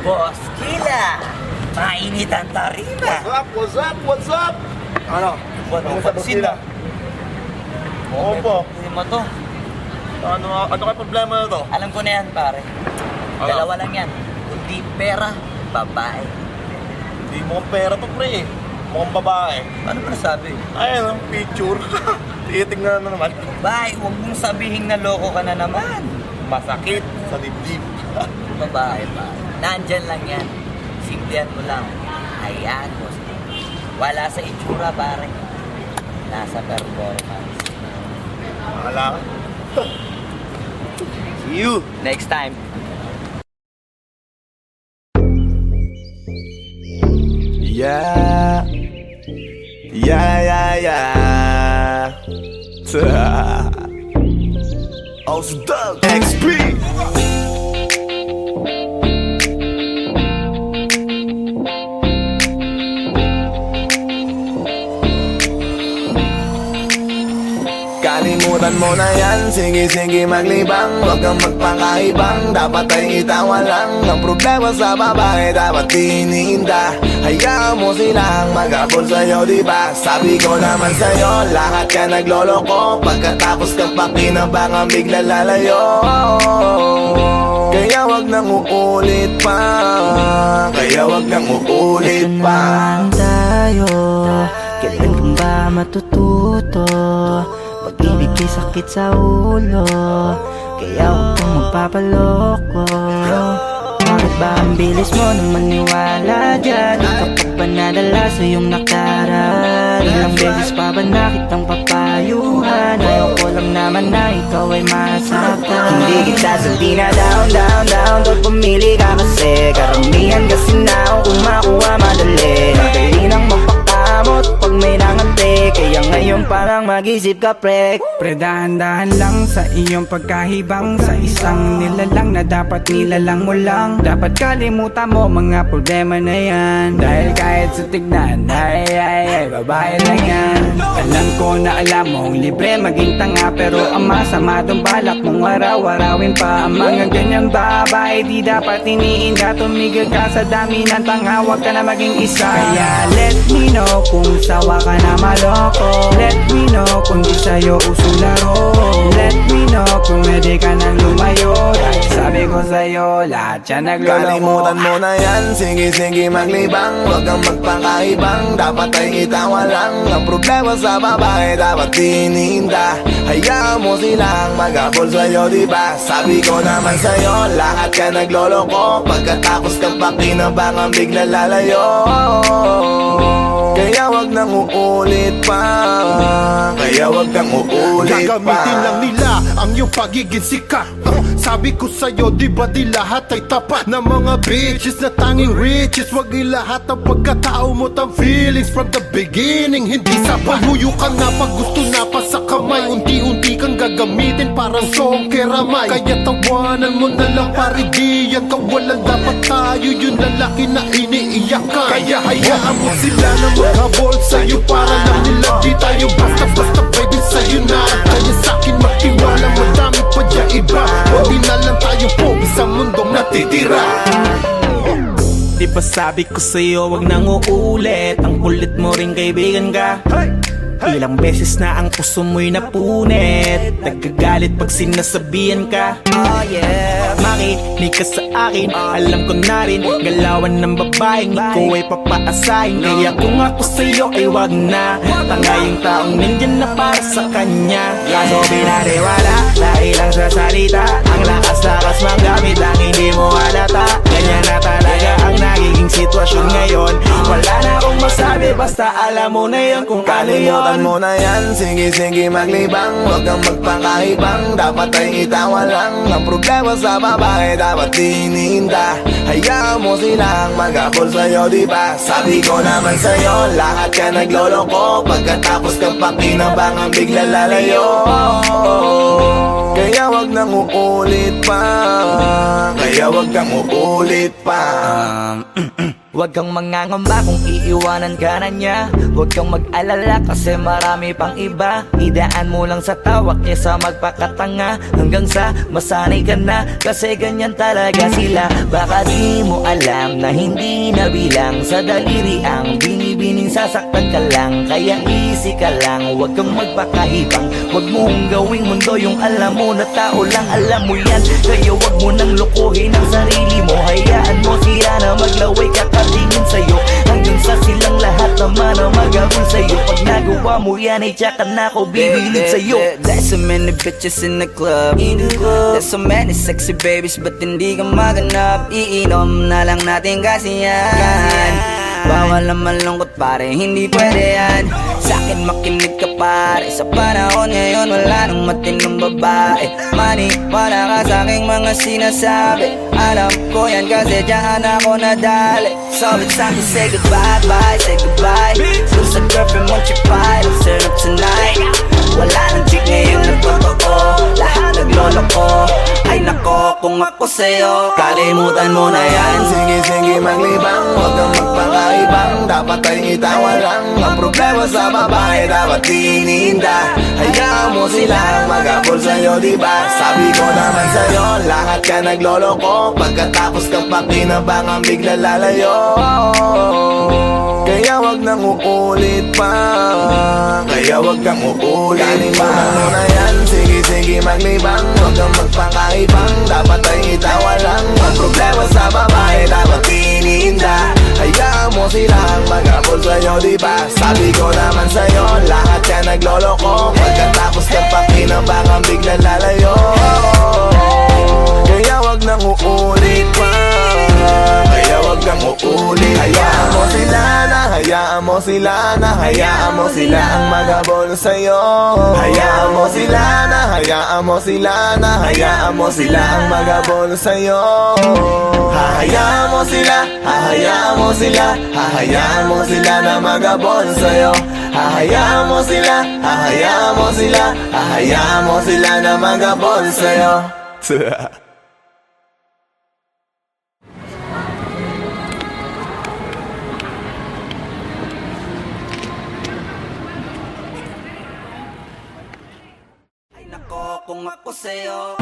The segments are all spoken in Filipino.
Boss Kila, mainit ang tarima. What's up? What's up? Ano? Ano pansin na? Oo po. Hindi mo to. Ano kayo problema na to? Alam ko na yan, pare. Ano? Dalawa lang yan. Kundi pera, babae. Hindi mo pera to, pre. Mukhang babae. Ano ba nasabi? Ayun, ang picture. Titingnan na naman. Babae, huwag mong sabihin na loko ka na naman. Masakit sa dibdib. Babae pa. Nandyan lang yan. Simplihan mo lang. Ayan, boss. Wala sa itsura, pare. Nasa performance. Wala ka. See you next time. Yeah. Ausdog XP. Kalimutan mo na yan, sige maglibang. Huwag kang magpakaibang, dapat ay itawa lang. Ang problema sa babae, dapat tinihinda. Hayaan mo silang mag-abol sa'yo, diba? Sabi ko naman sa'yo, lahat ka nagloloko. Pagkatapos kang pakinabangan, bigla lalayo. Kaya wag nang uulit pa. Kaya wag nang uulit pa. Tayo, kailan kang ba matututo? Pag-ibig ay sakit sa ulo, kaya huwag kang magpapaloko. Bakit ba ang bilis mo na maniwala dyan? Kapag ba nadala sa iyong nakaraan? Ilang beses pa ba nakitang papayuhan? Ayaw ko lang naman na ikaw ay masaktan. Hindi kita sabi na down Doon pumili ka kasi karamihan kasi na kung makuha madali. Madali nang magpakamot pag may nangante. Kaya ngayon parang mag-isip ka, pre. Pre, dahan-dahan lang sa iyong pagkahibang. Sa isang nilalang na dapat nilalang mo lang. Dapat kalimutan mo mga problema na yan. Dahil kahit sa tignan, ay, babae lang yan. Alam ko na alam mong libre maging tanga, pero ang masama dong balak mong araw-arawin pa. Ang mga ganyang babae di dapat iniinda. Tumigil ka sa dami ng tanga, huwag ka na maging isa. Kaya let me know kung sawa ka na maloko. Let me know kung di sa'yo uso laro. Let me know kung pwede ka nang lumayo. Dahil sabi ko sa'yo, lahat yan nagloloko. Kalimutan mo na yan, sige maglibang. Huwag kang magpakaibang, dapat ay itawa lang. Ang problema sa babae, dapat tinihinda. Hayaan mo silang mag-abol sa'yo, diba? Sabi ko naman sa'yo, lahat ka nagloloko. Pagkatapos kang pakinabangan, bigla lalayo. Kaya wag nang uulit pa. Kaya wag nang uulit pa. Gagamitin lang nila ang iyong pagiging sikat. Sabi ko sa'yo, di ba di lahat ay tapat na mga bitches na tanging riches. Wag ilahat ang pagkatao mo tang feelings from the beginning. Hindi sapat, huyo ka na pag gusto na pa sa kamay. Unti-unti kang gagamitin parang song keramay. Kaya tawanan mo na lang pare, di yan kawalan. Dapat tayo yung lalaki na iniiyakan. Kaya hayaan mo sila na maghabol sa'yo, para lang nila di tayo basta-basta pwede sa'yo na. Kaya sa'kin magtiwala, madami pa dyan iba. Hindi na lang tayo pogi sa mundong natitira. Di ba sabi ko sa'yo, wag nang uulit. Ang kulit mo rin kaibigan ka. Ilang beses na ang puso mo'y napunit. Nagkagalit pag sinasabihan ka. Oh yeah, Makinig ka sa akin, alam ko na rin galawan ng babaeng ikaw ay papaasahin. Kaya kung ako sa'yo ay wag na. Tanga yung taong nandyan na para sa kanya. Kaso binariwala dahil lang sa salita. Ang lakas-lakas magamit lang hindi mo halata. Ganyan na talaga ang nagiging sitwasyon ngayon. Wala na akong masabi, basta alam mo na yun kung paano yun. Kalimutan mo na yan, sige maglibang. Huwag kang magpakaibang, dapat ay itawa lang. Ang problema sa babae, dapat tinihinda. Hayaan mo silang mag-abol sa'yo, diba? Sabi ko naman sa'yo, lahat ka nagloloko. Pagkatapos kang pakinabangan, bigla lalayo. Kaya wag nang uulit pa. Kaya wag nang uulit pa. Huwag kang mangangamba kung iiwanan ka na niya. Huwag kang mag-alala kasi marami pang iba. Idaan mo lang sa tawa kesa magpakatanga, hanggang sa masanay ka na, kasi ganyan talaga sila. Baka di mo alam na hindi na bilang sa daliri ang binibining sasaktan ka lang. Kaya easy ka lang, huwag kang magpakahibang. Huwag mong gawing mundo yung alam mo na tao lang alam mo yan. Kaya huwag mo nang lokohin ang sarili mo. Hayaan mo sila na maglaway kakatingin sa'yo, hanggang sa silang lahat naman ang magagol sa'yo. Pag nagawa mo yan ay tsaka na ako bibilid sa'yo. There's so many bitches in the club. There's so many sexy babies, but hindi ka maganap. Iinom na lang natin kasi yan. Bawal na malungkot pare, hindi pwede yan. Sa'kin makinig ka pare, sa panahon ngayon wala nang matinong babae. Maniwala ka sa'king mga sinasabi, alam ko yan kasi dyan ako nadali. So it's time to say goodbye, bye, say goodbye. Dun sa girlfriend mo chipay, let's turn up tonight. Wala nang chick ngayon nagtotoo, lahat naglolo ko. Ay nako, kung ako sa'yo, kalimutan mo na yan. Sige, sige maglibang, huwag kang magpakaibang. Dapat ay itawa lang, ang problema sa babae dapat tininda. Hayaan mo sila mag-abol sa'yo, diba? Sabi ko naman sa'yo, lahat ka nagloloko. Pagkatapos kang pakinabangan bigla lalayo. Kaya wag nang uulit pa, kaya wag kang uulit. Kalimutan mo na yan, sige sige maglibang. Huwag kang magpakaibang, dapat ay itawa lang. Ang problema sa babae dapat tininda. Hayaan mo silang mag-abol sa'yo, diba? Sabi ko naman sa'yo, lahat ka nagloloko. Pagkatapos kang pakinabangan bigla lalayo. Kaya wag nang uulit pa, kaya wag kang uulit. Hayaan mo sila na, hayaan mo sila na, hayaan mo sila ang mag-abol sa'yo. Hayaan mo sila na, hayaan mo sila na, hayaan mo sila ang mag-abol sa'yo. Hahayaan mo sila, hahayaan mo sila, hahayaan mo sila na mag-abol sa'yo. Hahayaan mo sila, hahayaan mo sila, hahayaan mo sila na mag-abol sa'yo. Kung ako sa'yo,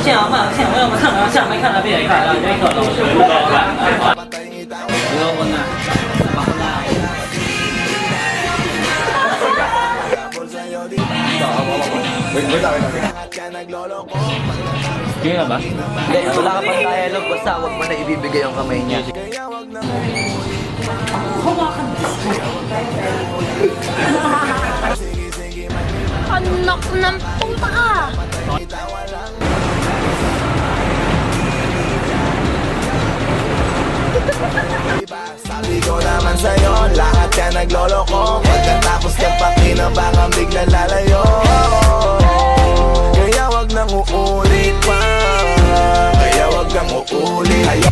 现在换，现在我要么看了，下没看了，别看了，别看了，我是不高了。不要问了。 Sige nga ba? Hindi, wala ka pang dialogue, basta huwag mo na ibibigay yung kamay niya. Anak ng puta ka! Sabi ko naman sa'yo, lahat ka nagloloko. Pagkatapos kang pakinabangan bigla lalayo. Kaya wag nang uulit pa, kaya wag kang uulit.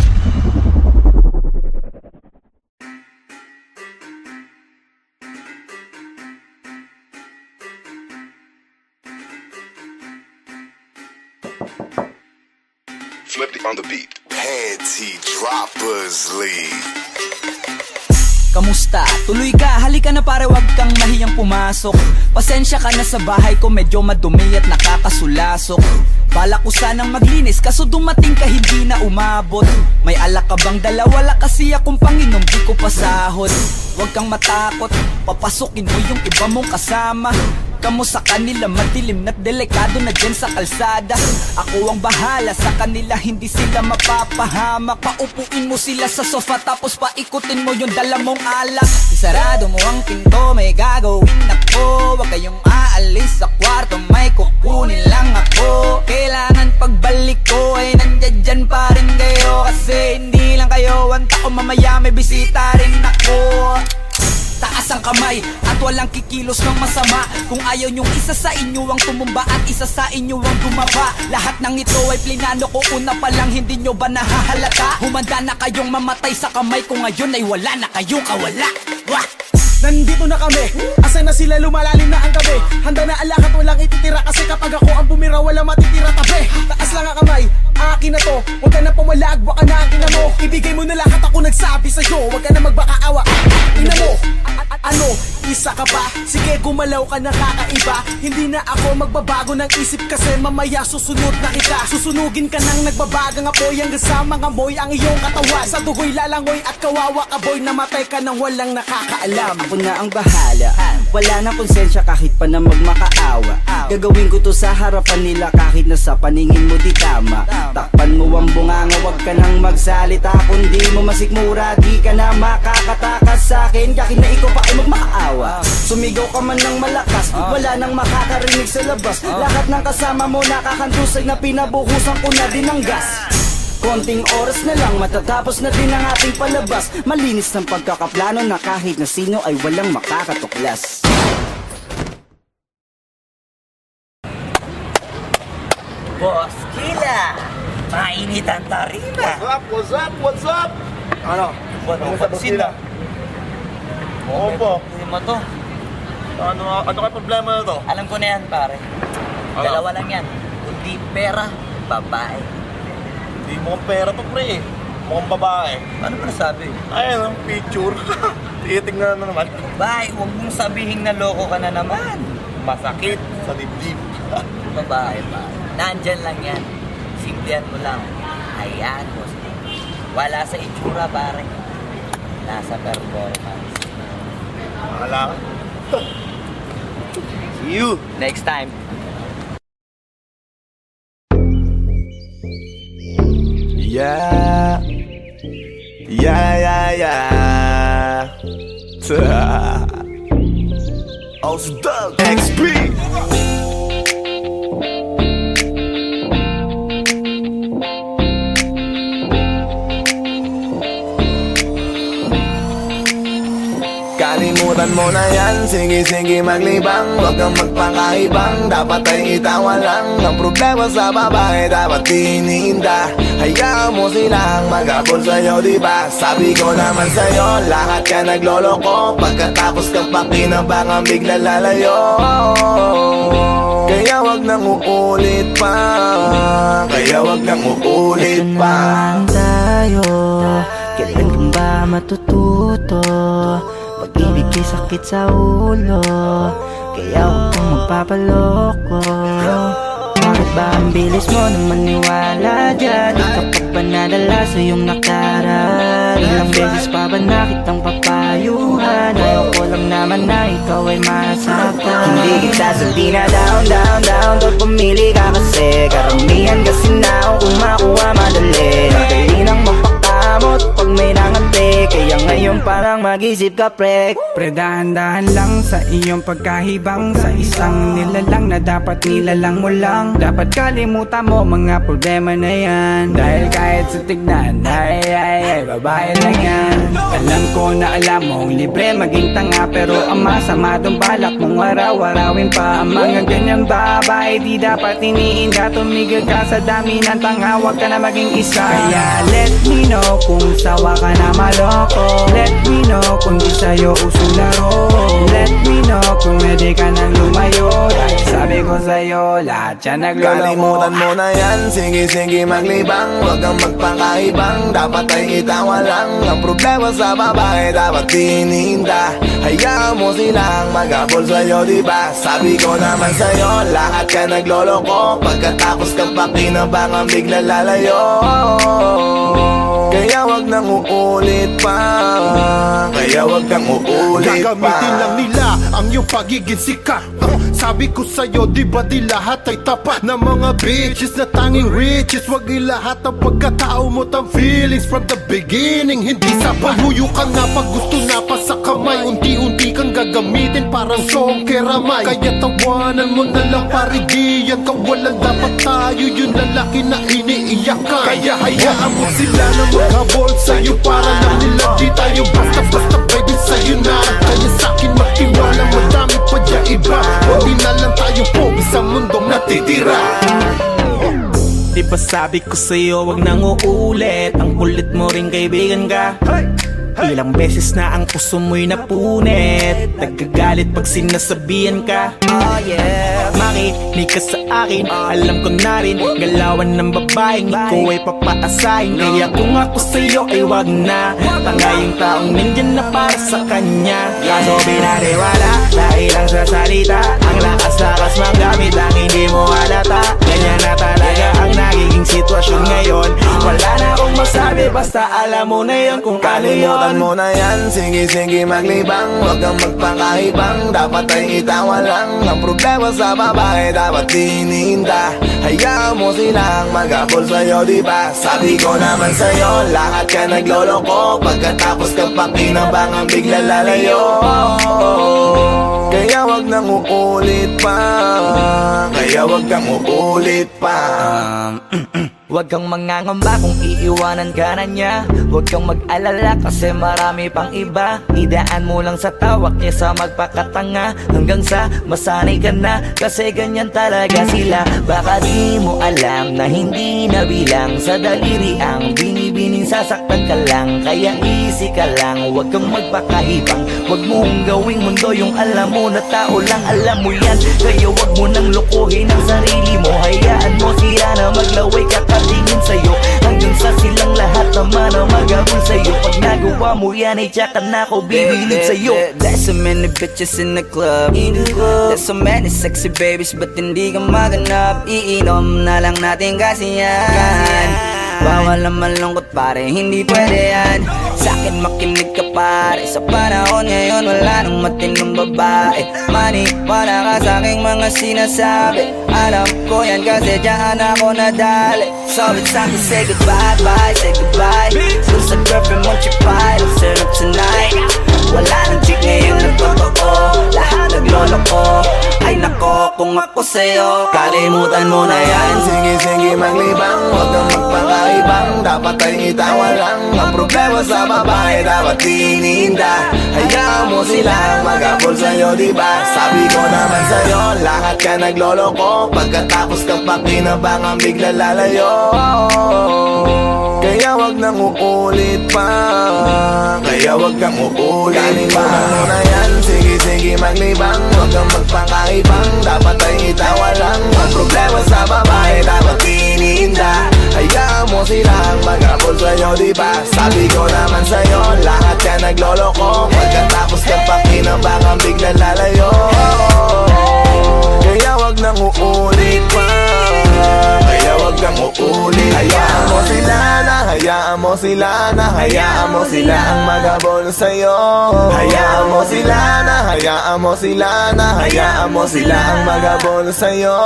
Flip on the beat. Panty Droppers League. kamusta? Tuloy ka, halika na pare, wag kang mahiyang pumasok. Pasensya ka na sa bahay ko, medyo madumi at nakakasulasok. Bala ko sanang maglinis, kaso dumating ka hindi na umabot. May alak ka bang dala? Wala kasi akong panginom, di ko pasahod. Huwag kang matakot, papasukin mo yung iba mong kasama. Kamo sa kanila, madilim na't delikado na dyan sa kalsada. Ako ang bahala sa kanila, hindi sila mapapahamak. Paupuin mo sila sa sofa, tapos paikutin mo yung dala mong alak. Isarado mo ang pinto, may gagawin ako. Huwag kayong aalis sa kwarto, may kukunin lang ako. Kailangan pagbalik ko ay nandyan dyan pa rin kayo. Kasi hindi lang kayo ang tao, mamaya may bisita rin ako. Taas ang kamay at walang kikilos ng masama. Kung ayaw nyong isa sa inyo ang tumumba at isa sa inyo ang dumaba. Lahat ng ito ay plinano ko una pa lang, hindi nyo ba nahahalata? Humanda na kayong mamatay sa kamay ko ngayon ay wala na kayong kawala. Wah! nandito na kami. Asan na sila, lumalalim na ang gabi. Handa na ang lahat, walang ititira. Kasi kapag ako ang bumira, walang matitira tabi. Taas lang ang kamay, akin na to. Huwag ka na pumalag, baka na ang ina mo. Ibigay mo na lahat, ako nagsabi sa'yo. Huwag ka na magbakaawa, ina mo. Ano, isa ka pa? Sige, gumalaw ka na kakaiba. Hindi na ako magbabago ng isip. Kasi mamaya susunod na kita. Susunugin ka nang nagbabagang apoy. Hanggang sa mga moy ang iyong katawan. Sa dugoy lalangoy at kawawa ka boy. Namatay ka nang walang nakakaalam. Ako na ang bahala, wala na konsensya kahit pa na magmakaawa. Gagawin ko to sa harapan nila kahit na sa paningin mo di tama. Takpan mo ang bunganga, wag ka nang magsalita. Kung di mo masikmura, di ka na makakatakas sa akin. Kahit na ikaw pa ay magmakaawa. Sumigaw ka man ng malakas, wala nang makakarinig sa labas. Lahat ng kasama mo nakakantusay na pinabuhusan ko na din ang gas. Konting oras na lang, matatapos na din ang ating palabas. Malinis ng pagkakaplano na kahit na sino ay walang makakatuklas. Boss Kila, mainit ang tarima. What's up? What's up? Ano? Ano pansin na? Oo po. Hindi mo to. Ano kayo problema na to? Alam ko na yan, pare. Dalawa lang yan. Kundi pera, babae. Hindi mo pera to, pre. Mukhang babae. Ano ba nasabi? Ayun ang picture. Titingnan na naman. Bay, huwag mong sabihin na loko ka na naman. Masakit sa dibdib. Babae pa. Nandyan lang yan. Simplihan mo lang. Hayaan mo. Wala sa itsura, pare. Nasa performance. Wala. See you next time. Yeah. Osdog XP. Kalimutan mo na yan, sige maglibang. Huwag kang magpakaibang, dapat ay itawa lang. Ang problema sa babae, dapat tinihinda. Hayaan mo silang mag-abol sa'yo, diba? Sabi ko naman sa'yo, lahat ka nagloloko. Pagkatapos kang pakinabangan, bigla lalayo. Kaya wag nang uulit pa. Kaya wag nang uulit pa. Tayo, kailan kang ba matututo? Pag-ibig ay sakit sa ulo. Kaya huwag kang magpapaloko. Bakit ba ang bilis mo na maniwala dyan? Di ka pa ba nadala sa iyong nakaraan? Ilang beses pa ba nakitang papayuhan? Ayaw ko lang naman na ikaw ay masaktan. Hindi kita sabi na down. Doon pumili ka kasi karamihan kasi na kung makuha madali. Madali nang magpakamot pag may nangante. Kaya ngayon parang mag-isip ka pre. Pre, dahan-dahan lang sa iyong pagkahibang. Sa isang nilalang na dapat nilalang mo lang. Dapat kalimutan mo mga problema na yan. Dahil kahit sa tignan, ay, babae lang yan. Alam ko na alam mong libre maging tanga. Pero ang masama dong balak mong araw-arawin pa. Ang mga ganyang babae di dapat iniinda. Tumigil ka sa dami ng tanga, huwag ka na maging isa. Kaya let me know kung sawa ka na maloko. Let me know kung di sa'yo uso laro. Let me know kung pwede ka nang lumayo. Dahil sabi ko sa'yo, lahat yan nagloloko. Kalimutan mo na yan, sige maglibang. Huwag kang magpakaibang, dapat ay itawa lang. Ang problema sa babae, dapat tinihinda. Hayaan mo silang mag-abol sa'yo, diba? Sabi ko naman sa'yo, lahat ka nagloloko. Pagkatapos kang pakinabangan, bigla lalayo. Kaya wag nang uulit pa. Kaya wag kang uulit pa. Gagamitin lang nila ang iyong pagiging sikat. Sabi ko sa'yo, di ba di lahat ay tapat na mga bitches na tanging riches. Wag ilahat ang pagkatao mo ang feelings from the beginning. Hindi sapat, huyo ka na pag gusto na pa sa kamay. Unti-unti kang gagamitin parang song keramay. Kaya tawanan mo na lang paridiyan ka. Walang dapat tayo, yun lalaki na iniiyak ka. Kaya hayaan mo sila na maghabol sa'yo. Para lang nila di tayo basta-basta baby sa'yo na. Kaya sa'kin magtiwala, madami pa dyan iba. Hindi na lang tayo pogi sa mundong natitira. Di ba sabi ko sa'yo wag nang uulit. Ang kulit mo rin kaibigan ka. Ilang beses na ang puso mo'y napunit, nagkagalit pag sinasabihan ka. Oh yeah, makinig ka sa akin, alam ko na rin galawan ng babaeng ikaw ay papaasahin. Kaya kung ako sa'yo ay wag na, tanga yung taong nandyan na para sa kanya. Kaso binariwala dahil lang sa salita, ang lakas-lakas magamit ang hindi mo halata. Ganyan na talaga ang nagiging sitwasyon ngayon. Wala na akong masabi, basta alam mo na yun kung ano yun. Kalimutan mo na yan, sige maglibang, huwag kang magpakaibang, dapat ay itawa lang. Ang problema sa babae dapat tinihinda. Hayaan mo silang mag-apol sa'yo, diba? Sabi ko naman sa'yo, lahat ka nagloloko, pagkatapos ka pakinabangan bigla lalayo. Kaya wag nang uulit pa, kaya wag kang uulit pa. Huwag kang mangangamba kung iiwanan ka na niya. Huwag kang mag-alala kasi marami pang iba. Idaan mo lang sa tawak niya sa magpakatanga, hanggang sa masanay ka na, kasi ganyan talaga sila. Baka di mo alam na hindi nabilang sa daliri ang binibining sasaktan ka lang. Kaya easy ka lang, huwag kang magpakahibang, huwag mong gawing mundo yung alam mo na tao lang alam mo yan. Kaya huwag mo nang lokohin ang sarili mo, hayaan mo sila na maglaway kakatingin sa'yo, hanggang sa silang lahat naman ang magagol sa'yo. Pag nagawa mo yan ay tsaka na ako bibilid sa'yo. There's so many bitches in the club, there's so many sexy babies, ba't hindi ka maganap? Iinom na lang natin kasi yan. Bawal ang malungkot pare, hindi pwede yan. Sa'kin makinig ka pare, sa panahon ngayon wala nang matinong babae. Maniwala ka sa'king mga sinasabi, alam ko yan kasi dyan ako nadali. So it's time to say goodbye, bye, say goodbye. Dun sa girlfriend mong chipay, let's turn up tonight. Wala nang chick ngayon na totoo, lahat nagloloko. Ay nako, kung ako sa'yo, kalimutan mo na yan. Sige maglibang, huwag kang magpakaibang, dapat ay itawa lang. Ang problema sa babae dapat tinihinda. Hayaan mo silang mag-apol sa'yo, diba? Sabi ko naman sa'yo, lahat ka nagloloko, pagkatapos ka pakinabangan bigla lalayo. Kaya wag nang uulit pa, kaya wag kang uulit pa. Kalimutan mo na yan, sige maglibang, huwag kang magpakaibang, dapat ay itawa lang. Ang problema sa babae dapat tinihinda. Hayaan mo silang mag-apol sa'yo, diba? Sabi ko naman sa'yo, lahat ka nagloloko, pagkatapos ka pakinabangan bigla lalayo. Kaya wag nang uulit pa, kaya wag kang uulit. Hayaan mo sila na, hayaan mo sila na, hayaan mo sila ang mag-abol sa'yo. Hayaan mo sila na, hayaan mo sila na, hayaan mo sila ang mag-abol sa'yo.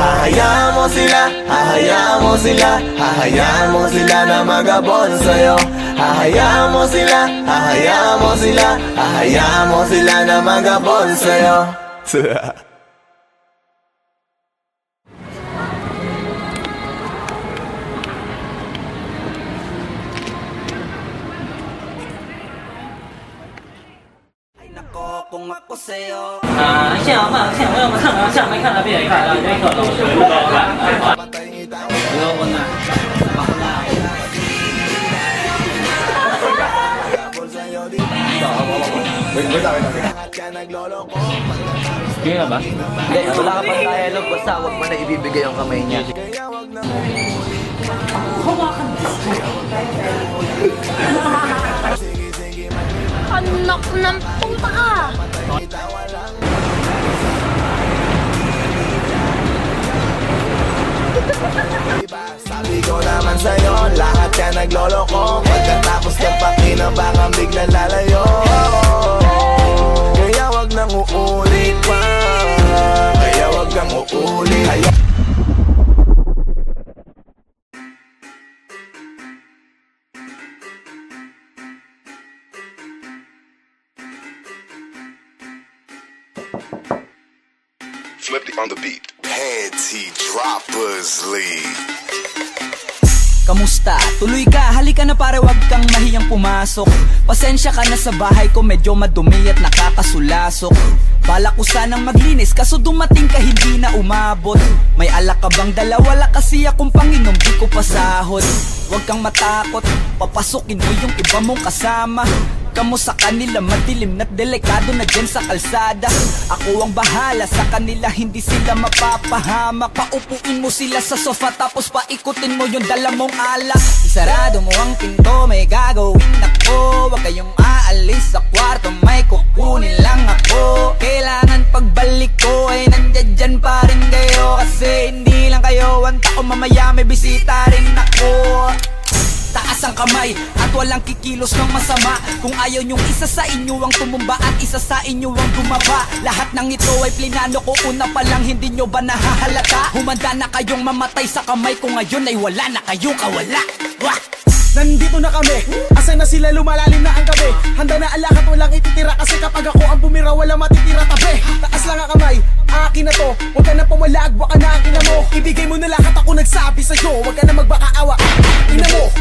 Hahayaan mo sila, hahayaan mo sila, hahayaan mo sila na mag-abol sa'yo. Hahayaan mo sila, hahayaan mo sila, hahayaan mo sila na mag-abol sa'yo. Kung ako sa'yo, 现在我们看到下面看到别人看到这个老师如果呢Sige nga ba? Hindi, wala ka pang dialogue, basta huwag mo na ibibigay ang kamay niya. Anak ng puta ka! Sabi ko naman sa'yo, lahat ka nagloloko, pagkatapos ka pakinabangan bigla lalayo. Kaya wag nang uulit pa, kaya wag kang uulit. Flippy on the beat. Panty Droppers League. Kamusta? Tuloy ka, halika na pare, wag kang mahiyang pumasok. Pasensya ka na sa bahay ko, medyo madumi at nakakasulasok. Balak ko sanang maglinis, kaso dumating ka hindi na umabot. May alak ka bang dala? Wala kasi akong panginom, di ko pasahod. Huwag kang matakot, papasukin mo yung iba mong kasama. Kamo sa kanila madilim na't delikado na dyan sa kalsada. Ako ang bahala sa kanila, hindi sila mapapahamak. Paupuin mo sila sa sofa tapos paikutin mo yung dala mong alak. Isarado mo ang pinto, may gagawin ako. Huwag kayong aalis sa kwarto, may kukunin lang ako. Kailangan pagbalik ko ay nandiyan dyan pa rin kayo. Kasi hindi lang kayo ang tao, mamaya may bisita rin ako. Taas ang kamay at walang kikilos ng masama. Kung ayaw nyong isa sa inyo ang tumumba at isa sa inyo ang dumaba. Lahat ng ito ay plinano ko una pa lang, hindi nyo ba nahahalata? Humanda na kayong mamatay sa kamay ko ngayon ay wala na kayong kawala. Wah! Nandito na kami, asa na sila, lumalalim na ang gabi. Handa na alakat, walang ititira. Kasi kapag ako ang bumira, wala matitira tabi. Taas lang ang kamay, akin na to. Huwag ka na pumalag, baka na ang ina mo. Ibigay mo na lahat, ako nagsabi sa'yo. Huwag ka na magbakaawa, ina mo.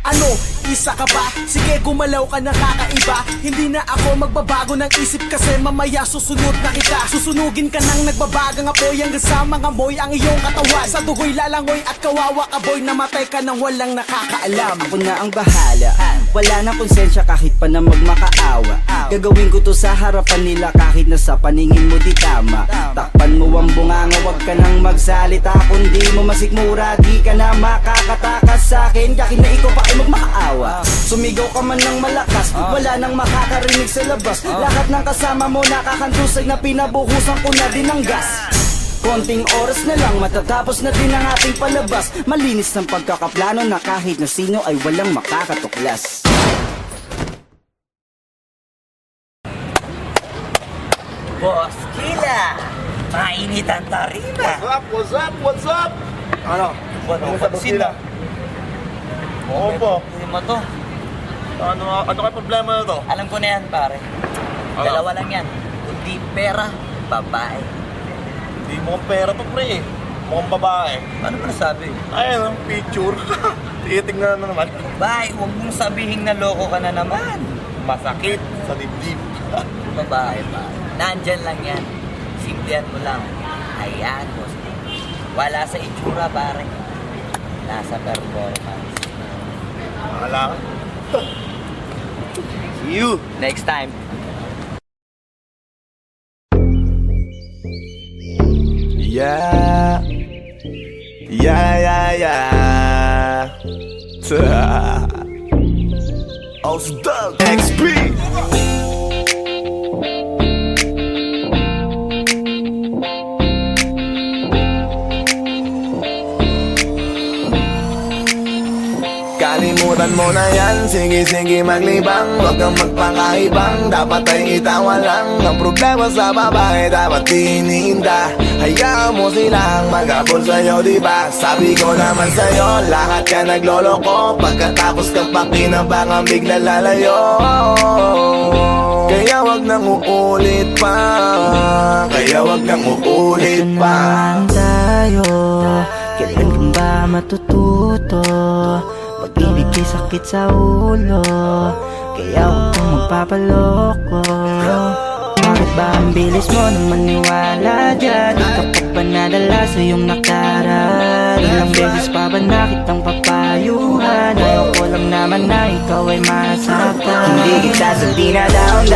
Ano, isa ka ba? Sige, gumalaw ka na kakaiba. Hindi na ako magbabago ng isip kasi mamaya susunod na kita. Susunugin ka ng nagbabagang apoy hanggang sa mga moy ang iyong katawan. Sa dugoy lalangoy at kawawa ka boy, namatay ka nang walang nakakaalam. Ako na ang bahala, wala nang konsensya kahit pa na magmakaawa. Gagawin ko to sa harapan nila kahit na sa paningin mo di tama. Takpan mo ang bunganga, wag ka nang magsalita. Kundi mo masikmura, di ka na makakatakas sa akin. Kahit na ikaw pa ay magmakaawa. Sumigaw ka man ng malakas, wala nang makakarinig sa labas. Lahat ng kasama mo nakakantusay na pinabuhusan ko na din ng gas. Konting oras na lang matatapos na din ang ating palabas. Malinis ng pagkakaplano na kahit na sino ay walang makakatuklas. Boss Kila, mainit ang tarima. What's up? What's up? Ano? Ano sila? Oo po. Hindi mo to. Ano kayo problema na to? Alam ko na yan pare. Dalawa lang yan. Kundi pera, babae. Hindi mo pera to pre. Mukhang babae. Ano ba nasabi? Ayun ang picture. Titingnan na naman. Babae, huwag mong sabihin na loko ka na naman. Masakit sa dibdib. Babae pa. Nandyan lang yan. Simplihan mo lang. Hayaan mo. Wala sa itsura pare. Nasa performance. Wala ka. See you next time. Yeah. Ausdog XP. Kalimutan mo na yan, sige maglibang. Huwag kang magpakaibang, dapat ay itawa lang. Ang problema sa babae dapat tininda. Hayaan mo silang magabol sa'yo, diba? Sabi ko naman sa'yo, lahat ka nagloloko. Pagkatapos kang pakinabangang bigla lalayo. Kaya wag nang uulit pa. Kaya wag nang uulit pa. Tayo, kailan kang ba matututo? Pag-ibig ay sakit sa ulo, kaya huwag kang magpapaloko. Bakit ba ang bilis mo nang maniwala dyan? Di ka pa ba nadala sa iyong nakaraan? Ilang beses pa ba nakitang papayuhan? Ayoko lang naman na ikaw ay masaktan. Hindi kita sabi na down,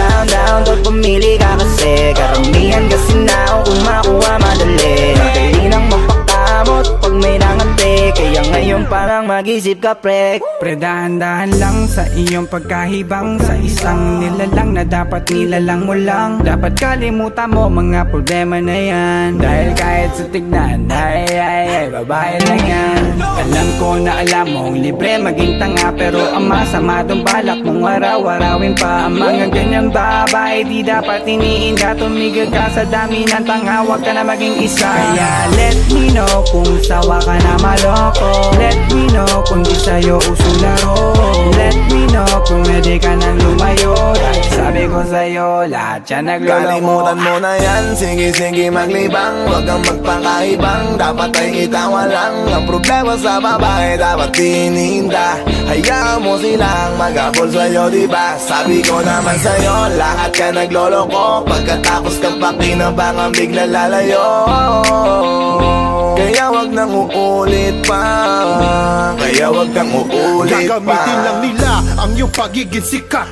doon pumili ka kasi karamihan kasi na kung makuha madali. Dali nang magpakamot pag may nangante, kaya ngayon parang mag-isip ka pre. Pre, dahan-dahan lang sa iyong pagkahibang. Sa isang nilalang na dapat nilalang mo lang. Dapat kalimutan mo mga problema na yan. Dahil kahit sa tignan, ay, babae lang yan. Alam ko na alam mong libre maging tanga, pero ang masama dong balak mong araw-arawin pa. Ang mga ganyang babae di dapat iniinda. Tumigil ka sa dami ng tanga, wag ka na maging isa. Kaya let me know kung sawa ka na maloko. Let me know kung di sa'yo uso laro. Let me know kung pwede ka nang lumayo. Dahil sabi sabi ko sa'yo, lahat yan nagloloko. Kalimutan mo na yan, sige maglibang. Huwag kang magpakaibang, dapat ay itawa lang. Ang problema sa babae, dapat tininda. Hayaan mo silang magabol sa'yo, diba? Sabi ko naman sa'yo, lahat ka nagloloko. Pagkatapos kang pakinabangan, bigla lalayo. Kaya wag nang uulit pa. Kaya wag kang uulit pa. Gagamitin lang nila ang iyong pagiging sikat.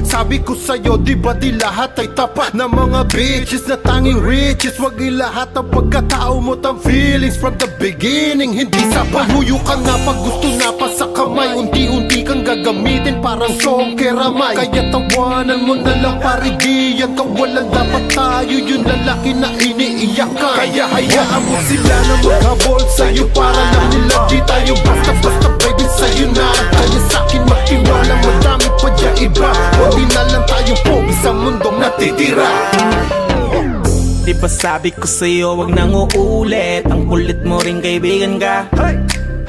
Sabi ko sa'yo, di ba di lahat ay tapat na mga bitches na tanging riches. Wag ilahat ang pagkatao mo tang feelings from the beginning. Hindi sapat, huyo ka na pag gusto na pa sa kamay. Unti-unti kang gagamitin parang song keramay. Kaya tawanan mo na lang paridiyan. Kawalan dapat tayo yung lalaki na iniiyakan. Kaya hayaan mo sila na maghabol sa'yo para lang nila di tayo basta-basta baby sa'yo na. Kaya sa'kin magtiwala, madami pa dyan iba. Hindi na lang tayo pogi sa mundong natitira. Di ba sabi ko sa'yo wag nang uulit. Ang kulit mo rin kaibigan ka.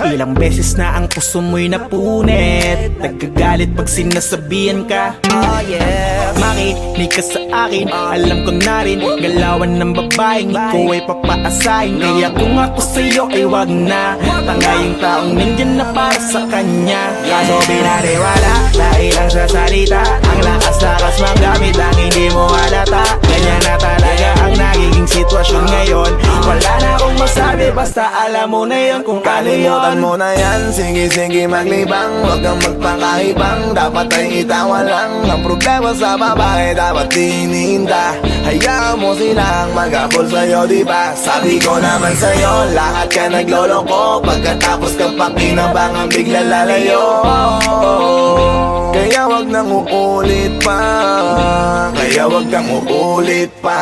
Ilang beses na ang puso mo'y napunit. Nagkagalit pag sinasabihan ka. Oh yeah, makinig ka sa akin. Alam ko na rin galawan ng babaeng ikaw ay papaasahin. Kaya kung ako sa'yo ay wag na. Tanga yung taong nandyan na para sa kanya. Kaso binariwala dahil lang sa salita. Ang lakas-lakas magamit lang hindi mo halata. Ganyan na talaga ang nagiging sitwasyon ngayon. Wala na akong masabi basta alam mo na yun kung ano yun. Kalimutan mo na yan, sige maglibang. Huwag kang magpakaibang, dapat ay itawa lang. Ang problema sa babae, dapat tininda. Hayaan mo silang magabol sa'yo, diba? Sabi ko naman sa'yo, lahat ka nagloloko. Pagkatapos kang pakinabangan, bigla lalayo. Kaya wag nang uulit pa. Kaya wag kang uulit pa.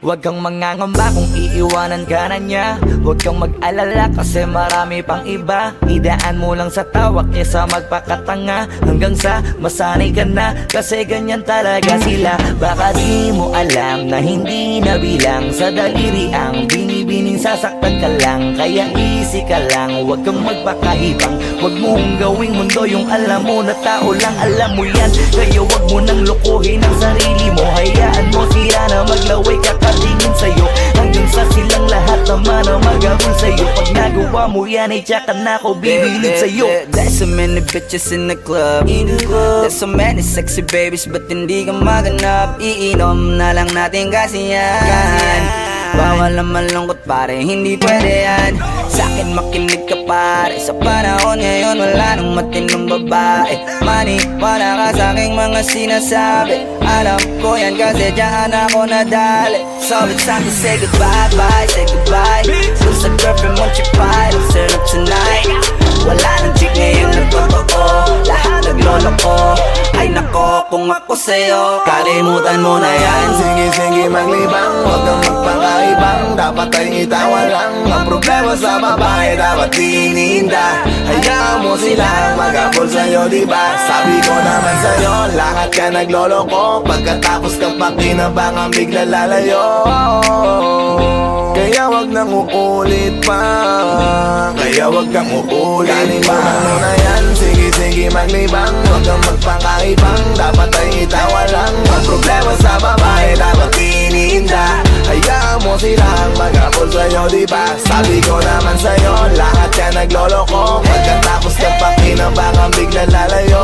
Huwag kang mangangamba kung iiwanan ka na niya. Huwag kang mag-alala kasi marami pang iba. Idaan mo lang sa tawak niya sa magpakatanga. Hanggang sa masanay ka na kasi ganyan talaga sila. Baka di mo alam na hindi na bilang sa daliri ang binibining sasaktan ka lang. Kaya easy ka lang, huwag kang magpakahibang. Huwag mong gawing mundo yung alam mo na tao lang alam mo yan. Kaya huwag mo nang lokohin ang sarili mo. Hayaan mo sila na maglaway kakatingin sa'yo. Hanggang sa silang lahat naman ang magabol sa'yo. Pag nagawa mo yan ay tsaka na ako bibilid sa'yo. There's so many bitches in the club. There's so many sexy babies but hindi ka maganap. Iinom na lang natin kasi yan. Bawal na malungkot pare, hindi pwede yan. Sa'kin makinig ka pare, sa panahon ngayon wala nang matinong babae. Maniwala ka sa'king mga sinasabi. Alam ko yan kasi dyan ako nadali. So it's time to say goodbye, bye, say goodbye. Dun sa girlfriend mo chipay, let's turn up tonight. Wala nang chick ngayon nagtotoo, lahat nagloloko. Ay nako kung ako sa'yo, kalimutan mo na yan. Sige maglibang, huwag kang magpakaibang. Dapat ay itawa lang. Ang problema sa babae, dapat tininda. Hayaan mo silang magabol sa'yo, diba? Sabi ko naman sa'yo, lahat ka nagloloko. Pagkatapos kang pakinabangan, bigla lalayo. Kaya wag nang uulit pa. Kaya wag kang uulit pa. Kalimutan mo na yan, sige maglibang. Huwag kang magpakaibang, dapat ay itawa lang. Ang problema sa babae, dapat tininda. Hayaan mo silang magabol sa'yo, diba? Sabi ko naman sa'yo, lahat ka nagloloko. Pagkatapos kang pakinabangan, bigla lalayo.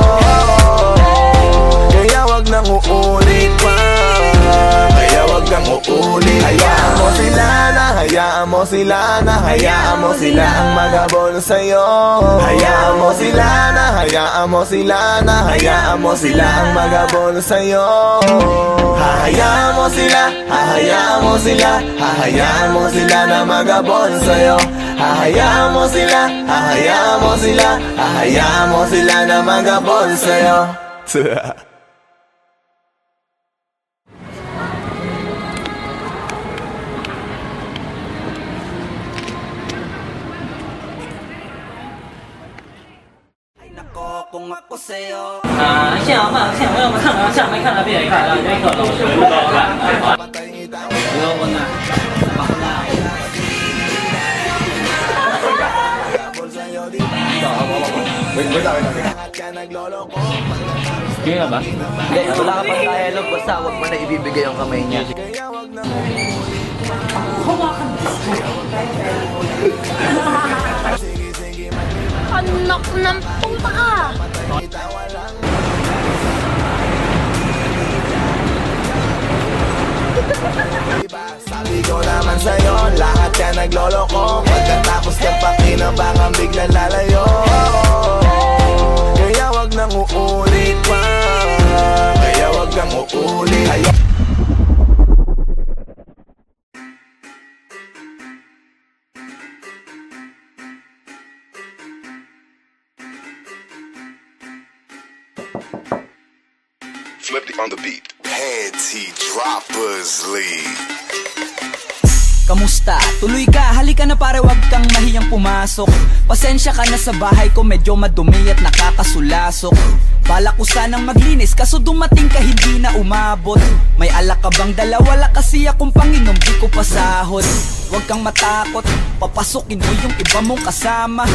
Kaya wag nang uulit pa. Kaya wag kang uulit. Hayaan mo sila na, hayaan mo sila na, hayaan mo sila ang magabol sa'yo. Hayaan mo sila na, hayaan mo sila na, hayaan mo sila ang magabol sa'yo. Hahayaan mo sila, hahayaan mo sila, hahayaan mo sila na magabol sa'yo. Hahayaan mo sila, hahayaan mo sila, hahayaan mo sila na magabol sa'yo. Kung ako sa'yo 现场看，现场要么看啊，下没看啊，别看啊，别看了，我呢，Wait, Sige nga ba? Hindi, wala ka pang dialogue, basta huwag mo na ibibigay yung kamay niya. Anak ng puta ka! Sabi ko naman sa'yo, lahat yan nagloloko. Pagkatapos ng pakinabangan biglang lalayo. Kaya wag nang uulit pa. Kaya wag nang uulit. Flippy on the beat. Panty Droppers League. Kamusta? Tuloy ka, halika na pare, wag kang mahiyang pumasok. Pasensya ka na sa bahay ko, medyo madumi at nakakasulasok. Bala ko sanang maglinis, kaso dumating ka hindi na umabot. May alak ka bang dala? Wala kasi akong panginom, di ko pasahod. Wag kang matakot, papasukin mo yung iba mong kasama.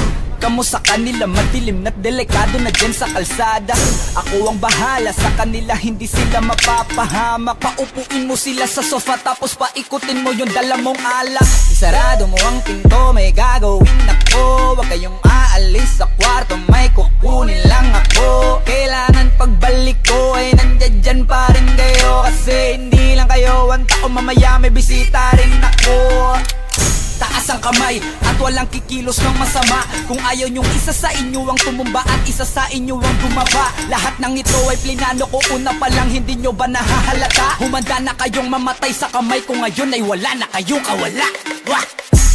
Kamo sa kanila, madilim na't delikado na dyan sa kalsada. Ako ang bahala sa kanila, hindi sila mapapahamak. Paupuin mo sila sa sofa, tapos paikutin mo yung dala mong alak. Isarado mo ang pinto, may gagawin ako. Huwag kayong aalis sa kwarto, may kukunin lang ako. Kailangan pagbalik ko ay nandyan dyan pa rin kayo. Kasi hindi lang kayo ang tao, mamaya may bisita rin ako. Taas ang kamay at walang kikilos ng masama. Kung ayaw nyong isa sa inyo ang tumumba at isa sa inyo ang bumaba. Lahat ng ito ay plinano ko, una pa lang, hindi nyo ba nahahalata? Humanda na kayong mamatay sa kamay ko, ngayon ay wala na kayong kawala. Wah!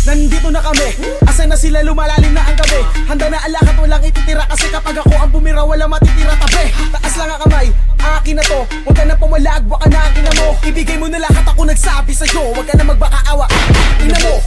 Nandito na kami, asan na sila, lumalalim na ang gabi. Handa na alak at walang ititira, kasi kapag ako ang bumira wala matitira tabi. Taas lang ang kamay, akin na to. Huwag ka na pumalag, baka na ang ina mo. Ibigay mo na lahat, ako nagsabi sa'yo. Huwag ka na magbakaawa, ina mo.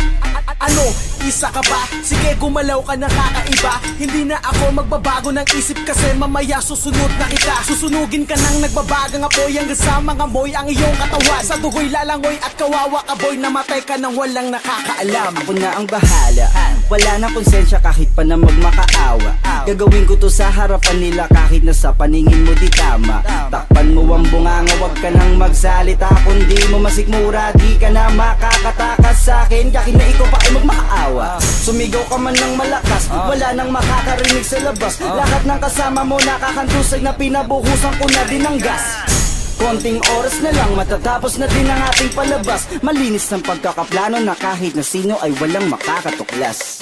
Ano, isa ka ba? Sige, gumalaw ka na kakaiba. Hindi na ako magbabago ng isip, kasi mamaya susunod na kita. Susunugin ka nang nagbabagang apoy, hanggang sa mga moy ang iyong katawan. Sa dugoy lalangoy at kawawa ka boy, namatay ka nang walang nakakaalam. Ako na ang bahala, wala na konsensya kahit pa na magmakaawa. Gagawin ko to sa harapan nila kahit na sa paningin mo di tama. Takpan mo ang bunganga, wag ka nang magsalita. Kundi mo masikmura, di ka na makakatakas sa akin. Kahit na ikaw pa ay magmakaawa. Sumigaw ka man ng malakas, wala nang makakarinig sa labas. Lahat ng kasama mo nakakantusay na pinabuhusan ko na din ng gas. Konting oras na lang, matatapos na din ang ating palabas. Malinis ang pagkakaplano na kahit na sino ay walang makakatuklas.